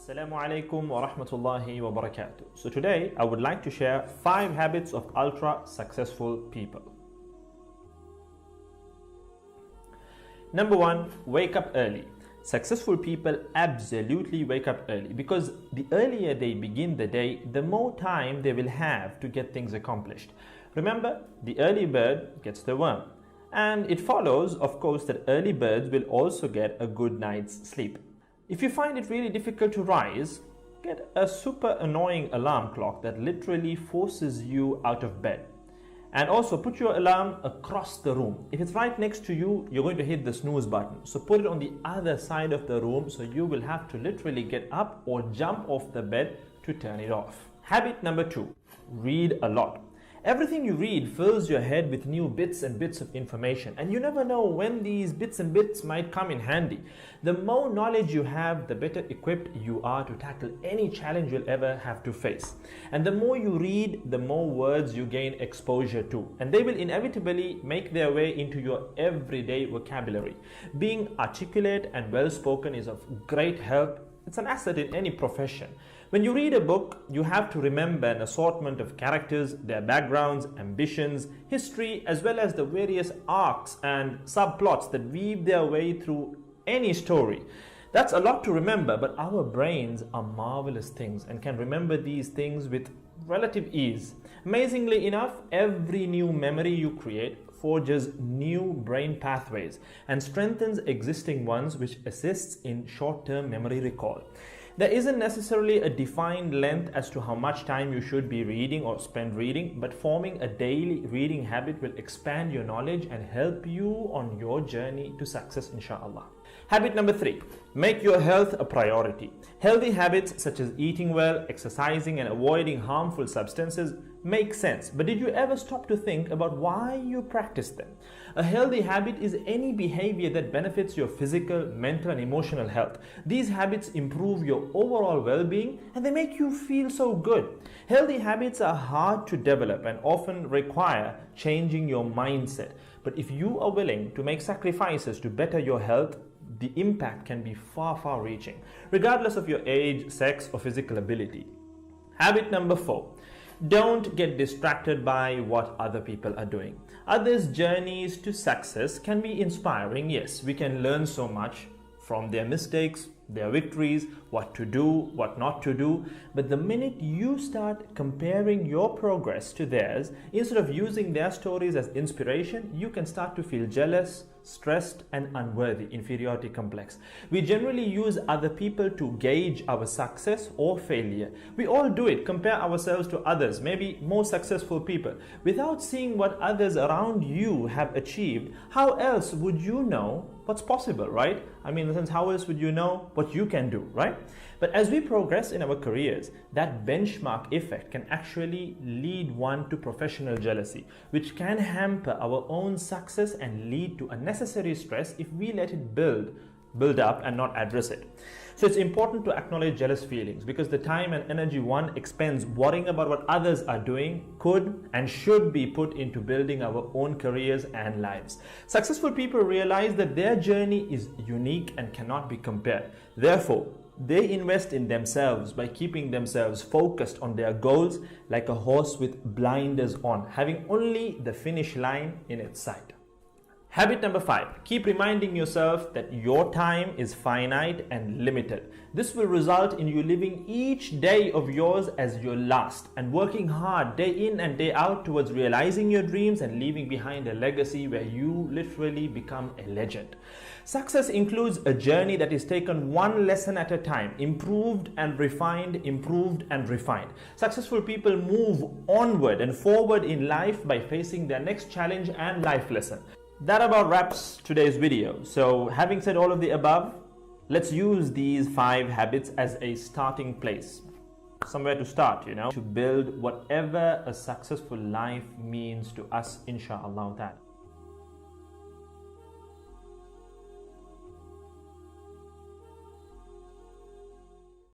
Assalamu alaikum wa rahmatullahi wa barakatuh. So today I would like to share 5 habits of ultra successful people. Number 1, wake up early. Successful people absolutely wake up early because the earlier they begin the day, the more time they will have to get things accomplished. Remember, the early bird gets the worm. And it follows, of course, that early birds will also get a good night's sleep. If you find it really difficult to rise, get a super annoying alarm clock that literally forces you out of bed. And also put your alarm across the room. If it's right next to you, you're going to hit the snooze button. So put it on the other side of the room so you will have to literally get up or jump off the bed to turn it off. Habit number 2, read a lot. Everything you read fills your head with new bits and bits of information, and you never know when these bits and bits might come in handy. The more knowledge you have, the better equipped you are to tackle any challenge you'll ever have to face. And the more you read, the more words you gain exposure to, and they will inevitably make their way into your everyday vocabulary. Being articulate and well-spoken is of great help. It's an asset in any profession. When you read a book, you have to remember an assortment of characters, their backgrounds, ambitions, history, as well as the various arcs and subplots that weave their way through any story. That's a lot to remember, but our brains are marvelous things and can remember these things with relative ease. Amazingly enough, every new memory you create forges new brain pathways and strengthens existing ones, which assists in short-term memory recall. There isn't necessarily a defined length as to how much time you should be reading or spend reading, but forming a daily reading habit will expand your knowledge and help you on your journey to success, inshallah. Habit number 3, make your health a priority. Healthy habits such as eating well, exercising, and avoiding harmful substances make sense, but did you ever stop to think about why you practice them? A healthy habit is any behavior that benefits your physical, mental, and emotional health. These habits improve your overall well-being and they make you feel so good. Healthy habits are hard to develop and often require changing your mindset. But if you are willing to make sacrifices to better your health, the impact can be far reaching, regardless of your age, sex, or physical ability. Habit number 4. Don't get distracted by what other people are doing. Others' journeys to success can be inspiring. Yes, we can learn so much from their mistakes, their victories, what to do, what not to do. But the minute you start comparing your progress to theirs, instead of using their stories as inspiration, you can start to feel jealous, stressed, and unworthy, inferiority complex. We generally use other people to gauge our success or failure. We all do it, compare ourselves to others, maybe more successful people. Without seeing what others around you have achieved, how else would you know what's possible, right? I mean, in the sense, how else would you know what you can do, right? But as we progress in our careers, that benchmark effect can actually lead one to professional jealousy, which can hamper our own success and lead to unnecessary stress if we let it build up and not address it. So it's important to acknowledge jealous feelings because the time and energy one expends worrying about what others are doing could and should be put into building our own careers and lives. Successful people realize that their journey is unique and cannot be compared. Therefore, they invest in themselves by keeping themselves focused on their goals like a horse with blinders on, having only the finish line in its sight. Habit number 5, keep reminding yourself that your time is finite and limited. This will result in you living each day of yours as your last and working hard day in and day out towards realizing your dreams and leaving behind a legacy where you literally become a legend. Success includes a journey that is taken one lesson at a time, improved and refined, improved and refined. Successful people move onward and forward in life by facing their next challenge and life lesson. That about wraps today's video. So having said all of the above, let's use these 5 habits as a starting place. Somewhere to start, to build whatever a successful life means to us, inshallah ta'ala.